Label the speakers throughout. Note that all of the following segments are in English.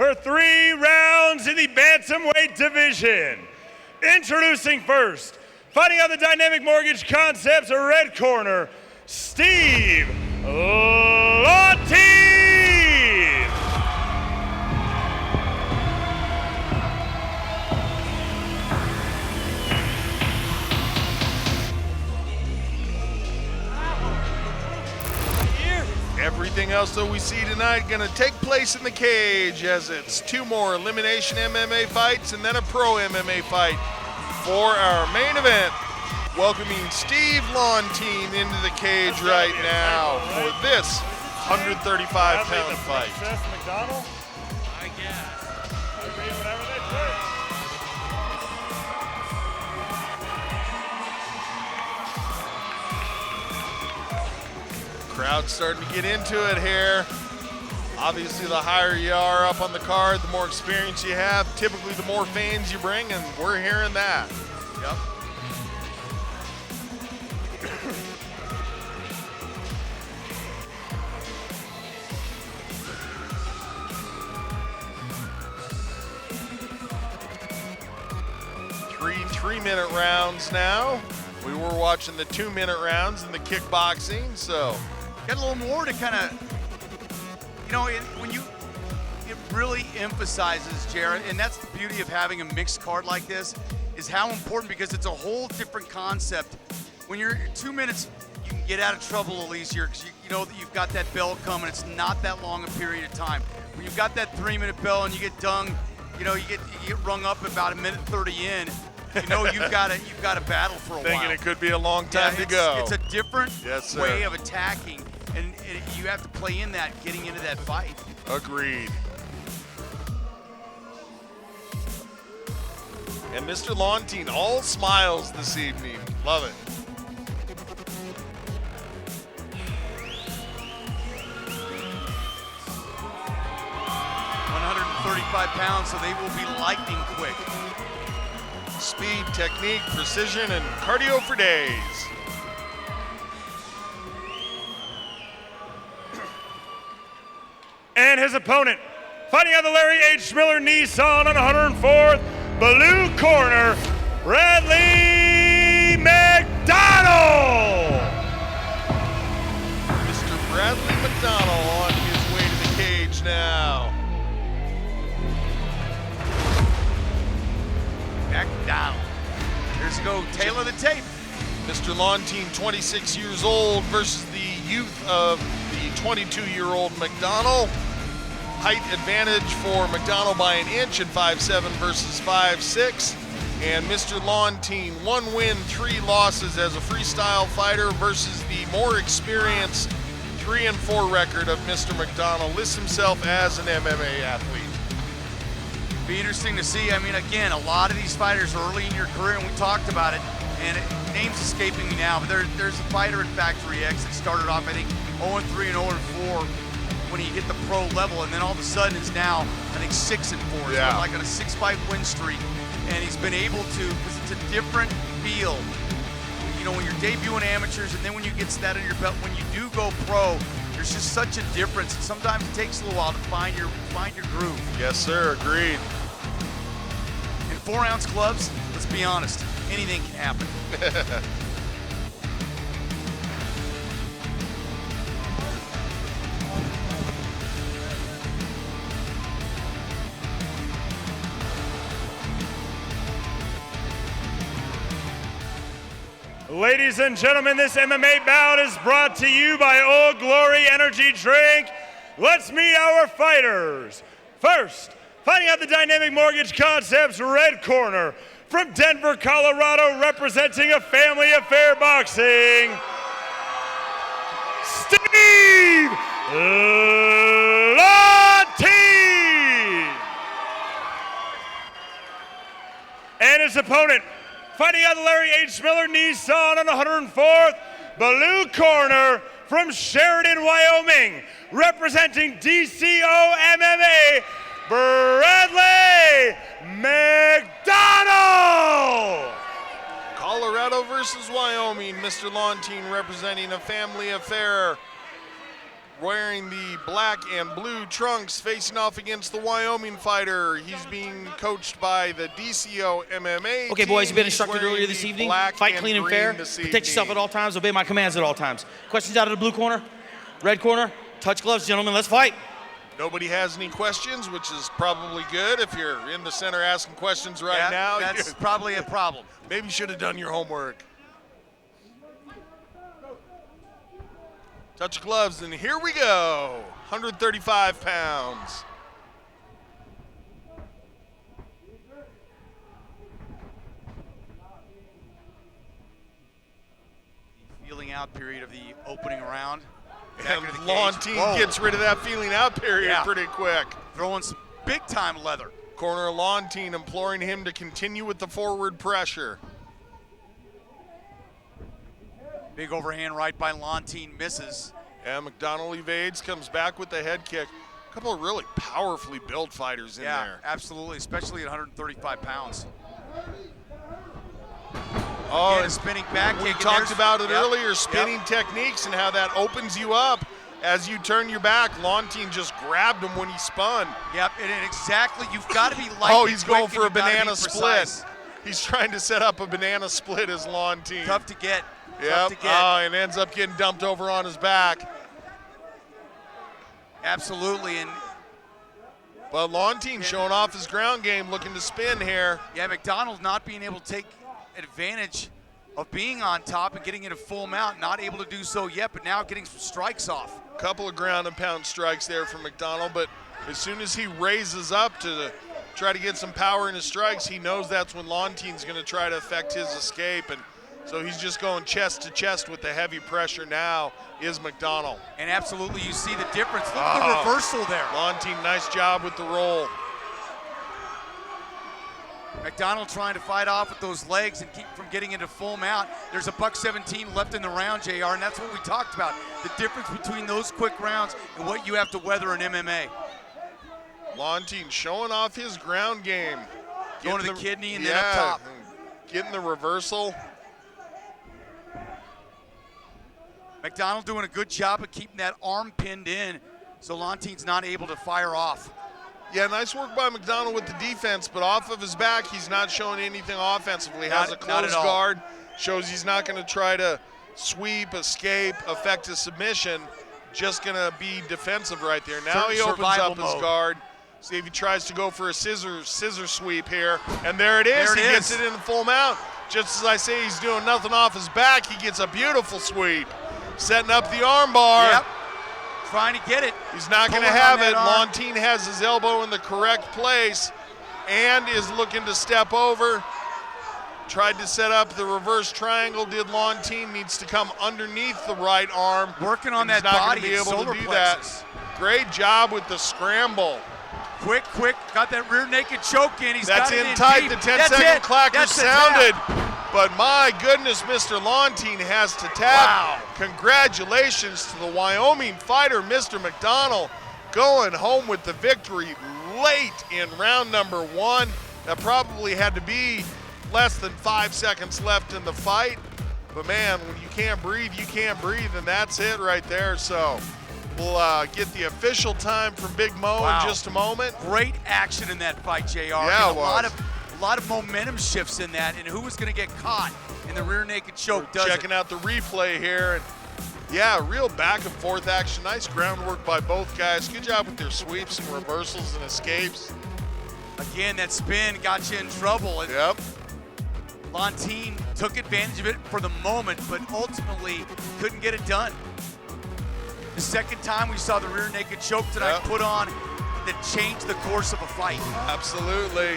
Speaker 1: for 3 rounds in the bantamweight division. Introducing first, fighting out the Dynamic Mortgage Concepts red corner, Steve Lontine.
Speaker 2: Everything else that we see tonight going to take place in the cage, as it's 2 more Elimination MMA fights and then a Pro MMA fight for our main event. Welcoming Steve Lontine into the cage right now for this 135-pound fight.
Speaker 1: MacDonnell?
Speaker 3: I guess.
Speaker 1: Whatever they say.
Speaker 2: Crowd's starting to get into it here. Obviously, the higher you are up on the card, the more experience you have, typically the more fans you bring, and we're hearing that. Yep. Three-minute rounds now. We were watching the 2-minute rounds in the kickboxing, so.
Speaker 3: Got a little more to kind of, it really emphasizes, Jared, and that's the beauty of having a mixed card like this, is how important, because it's a whole different concept. When you're 2 minutes, you can get out of trouble at least here, because you know that you've got that bell coming. It's not that long a period of time. When you've got that 3-minute bell and you get done, you get rung up about 1:30 in. You've got to battle for a while.
Speaker 2: Thinking it could be a long time to go.
Speaker 3: It's a different
Speaker 2: Yes,
Speaker 3: way of attacking, and you have to play in that, getting into that fight.
Speaker 2: Agreed. And Mr. Lontine, all smiles this evening. Love it.
Speaker 3: £135, so they will be lightning quick.
Speaker 2: Speed, technique, precision, and cardio for days.
Speaker 1: And his opponent, fighting out the Larry H. Miller Nissan on 104th, blue corner, Bradlee MacDonnell.
Speaker 2: Mr. Bradlee MacDonnell on his way to the cage now.
Speaker 3: MacDonnell. Here's to go, tail of the tape.
Speaker 2: Mr. Lontine, 26 years old versus the youth of the 22-year-old MacDonnell. Height advantage for MacDonnell by an inch at 5'7" versus 5'6". And Mr. Lontine, 1 win, 3 losses as a freestyle fighter versus the more experienced 3-4 record of Mr. MacDonnell. Lists himself as an MMA athlete.
Speaker 3: Be interesting to see. I mean, again, a lot of these fighters early in your career, and we talked about it, and name's escaping me now, but there's a fighter at Factory X that started off, I think, 0-3 and 0-4 when he hit the pro level, and then all of a sudden is now, I think, 6-4.
Speaker 2: Yeah.
Speaker 3: So like on a 6-fight win streak, and he's been able to, because it's a different feel. When you're debuting amateurs, and then when you get that in your belt, when you do go pro, there's just such a difference. And sometimes it takes a little while to find your groove.
Speaker 2: Yes, sir, agreed.
Speaker 3: In 4-ounce gloves, let's be honest, anything can happen.
Speaker 1: Ladies and gentlemen, this MMA bout is brought to you by Old Glory Energy Drink. Let's meet our fighters. First, fighting out the Dynamic Mortgage Concepts red corner, from Denver, Colorado, representing a family affair boxing, Steve Lontine. And his opponent, fighting out the Larry H. Miller Nissan on 104th, blue corner, from Sheridan, Wyoming, representing DCO MMA, Bradlee MacDonnell.
Speaker 2: Colorado versus Wyoming. Mr. Lontine representing a family affair. wearing the black and blue trunks, facing off against the Wyoming fighter. He's being coached by the DCO MMA
Speaker 4: Okay,
Speaker 2: team.
Speaker 4: boys, you've been
Speaker 2: He's
Speaker 4: instructed
Speaker 2: wearing
Speaker 4: earlier this
Speaker 2: the
Speaker 4: evening.
Speaker 2: black
Speaker 4: Fight clean and
Speaker 2: green
Speaker 4: fair.
Speaker 2: this
Speaker 4: Protect yourself
Speaker 2: evening.
Speaker 4: at all times. Obey my commands at all times. Questions out of the blue corner. Red corner. Touch gloves, gentlemen. Let's fight.
Speaker 2: Nobody has any questions, which is probably good. If you're in the center asking questions right now,
Speaker 3: that's probably a problem.
Speaker 2: maybe you should have done your homework. Touch gloves, and here we go. 135 pounds.
Speaker 3: Feeling out period of the opening round.
Speaker 2: And Lontine gets rid of that feeling out period pretty quick.
Speaker 3: Throwing some big time leather.
Speaker 2: Corner of Lontine imploring him to continue with the forward pressure.
Speaker 3: Big overhand right by Lontine, misses.
Speaker 2: And MacDonnell evades, comes back with the head kick. A couple of really powerfully built fighters in there.
Speaker 3: Absolutely, especially at 135 pounds.
Speaker 2: Oh,
Speaker 3: Again, a spinning back kick.
Speaker 2: we
Speaker 3: and
Speaker 2: talked about it earlier,
Speaker 3: Yep.
Speaker 2: spinning techniques and how that opens you up as you turn your back. Lontine just grabbed him when he spun.
Speaker 3: Yep, and exactly, you've got to be light.
Speaker 2: Oh, he's going for a
Speaker 3: and you've gotta be
Speaker 2: banana
Speaker 3: precise.
Speaker 2: split. He's trying to set up a banana split as Lontine.
Speaker 3: Tough to get.
Speaker 2: Yep.
Speaker 3: Tough to get.
Speaker 2: Oh, and ends up getting dumped over on his back.
Speaker 3: Absolutely, and
Speaker 2: But Lontine showing off his ground game, looking to spin here.
Speaker 3: yeah, MacDonnell not being able to take advantage of being on top and getting in a full mount, not able to do so yet, but now getting some strikes off.
Speaker 2: Couple of ground and pound strikes there from MacDonnell, but as soon as he raises up to try to get some power in his strikes, he knows that's when Lontine's going to try to affect his escape, and so he's just going chest to chest with the heavy pressure now is MacDonnell.
Speaker 3: And absolutely, you see the difference. Look at the reversal there.
Speaker 2: Lontine, nice job with the roll.
Speaker 3: MacDonnell trying to fight off with those legs and keep from getting into full mount. There's a $117 left in the round, JR, and that's what we talked about. The difference between those quick rounds and what you have to weather in MMA.
Speaker 2: Lontine showing off his ground game.
Speaker 3: Going to the kidney and then up top.
Speaker 2: Getting the reversal.
Speaker 3: MacDonnell doing a good job of keeping that arm pinned in so Lontine's not able to fire off.
Speaker 2: Yeah, nice work by MacDonnell with the defense, but off of his back, he's not showing anything offensively. Has a close guard, shows he's not going to try to sweep, escape, affect a submission, just going to be defensive right there. Now he opens up his guard. See if he tries to go for a scissor sweep here, and there it is. He gets it in the full mount. Just as I say he's doing nothing off his back, he gets a beautiful sweep. Setting up the armbar.
Speaker 3: Yep. Trying to get it.
Speaker 2: He's not going to have it. Lontine has his elbow in the correct place and is looking to step over. Tried to set up the reverse triangle, did Lontine. Needs to come underneath the right arm.
Speaker 3: Working on that
Speaker 2: body. He's not
Speaker 3: body
Speaker 2: going to be able to do
Speaker 3: plexus.
Speaker 2: that. Great job with the scramble.
Speaker 3: Quick, got that rear naked choke in.
Speaker 2: That's
Speaker 3: got it
Speaker 2: in tight.
Speaker 3: deep.
Speaker 2: The 10-second clacker sounded. But my goodness, Mr. Lontine has to tap.
Speaker 3: Wow.
Speaker 2: Congratulations to the Wyoming fighter, Mr. MacDonnell, going home with the victory late in round number one. That probably had to be less than 5 seconds left in the fight. But man, when you can't breathe, you can't breathe, and that's it right there. So we'll get the official time from Big Mo in just a moment.
Speaker 3: Great action in that fight, JR.
Speaker 2: Yeah,
Speaker 3: and a lot of momentum shifts in that, and who was going to get caught in the rear naked choke does
Speaker 2: Checking out the replay here, and yeah, real back and forth action. Nice groundwork by both guys. Good job with their sweeps and reversals and escapes.
Speaker 3: Again, that spin got you in trouble. And
Speaker 2: yep.
Speaker 3: Lontine took advantage of it for the moment, but ultimately couldn't get it done. The second time we saw the rear naked choke tonight put on that changed the course of a fight.
Speaker 2: Absolutely.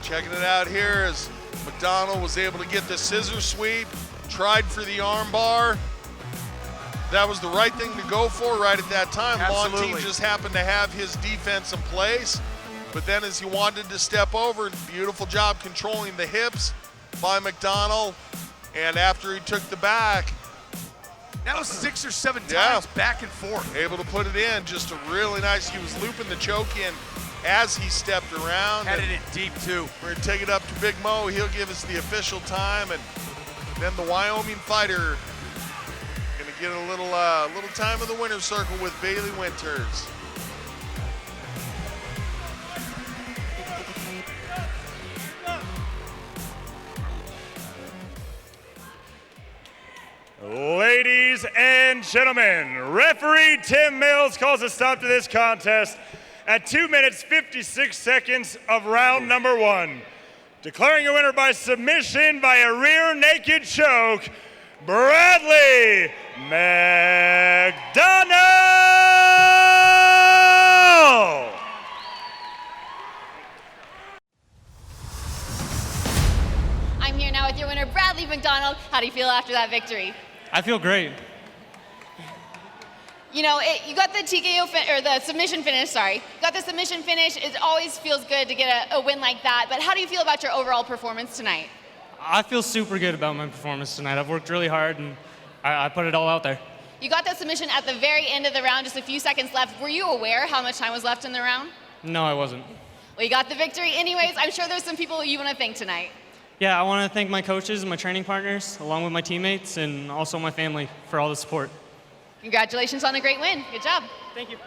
Speaker 2: Checking it out here as MacDonnell was able to get the scissor sweep, tried for the arm bar. That was the right thing to go for right at that time. Lontine just happened to have his defense in place, but then as he wanted to step over, beautiful job controlling the hips by MacDonnell, and after he took the back,
Speaker 3: that was 6 or 7 times back and forth.
Speaker 2: Able to put it in, just a really nice, he was looping the choke in as he stepped around.
Speaker 3: Had it in deep too.
Speaker 2: We're gonna take it up to Big Mo. He'll give us the official time, and then the Wyoming fighter gonna get a little time in the winner's circle with Bailey Winters.
Speaker 1: Ladies and gentlemen, referee Tim Mills calls a stop to this contest at 2 minutes 56 seconds of round number 1. Declaring a winner by submission by a rear naked choke, Bradlee MacDonnell!
Speaker 5: I'm here now with your winner, Bradlee MacDonnell. How do you feel after that victory?
Speaker 6: I feel great.
Speaker 5: You know, you got the TKO or the submission finish. Sorry, you got the submission finish. It always feels good to get a win like that. But how do you feel about your overall performance tonight?
Speaker 6: I feel super good about my performance tonight. I've worked really hard and I put it all out there.
Speaker 5: You got that submission at the very end of the round, just a few seconds left. Were you aware how much time was left in the round?
Speaker 6: No, I wasn't.
Speaker 5: Well, you got the victory anyways. I'm sure there's some people you want to thank tonight.
Speaker 6: Yeah, I want to thank my coaches and my training partners, along with my teammates and also my family for all the support.
Speaker 5: Congratulations on a great win. Good job.
Speaker 6: Thank you.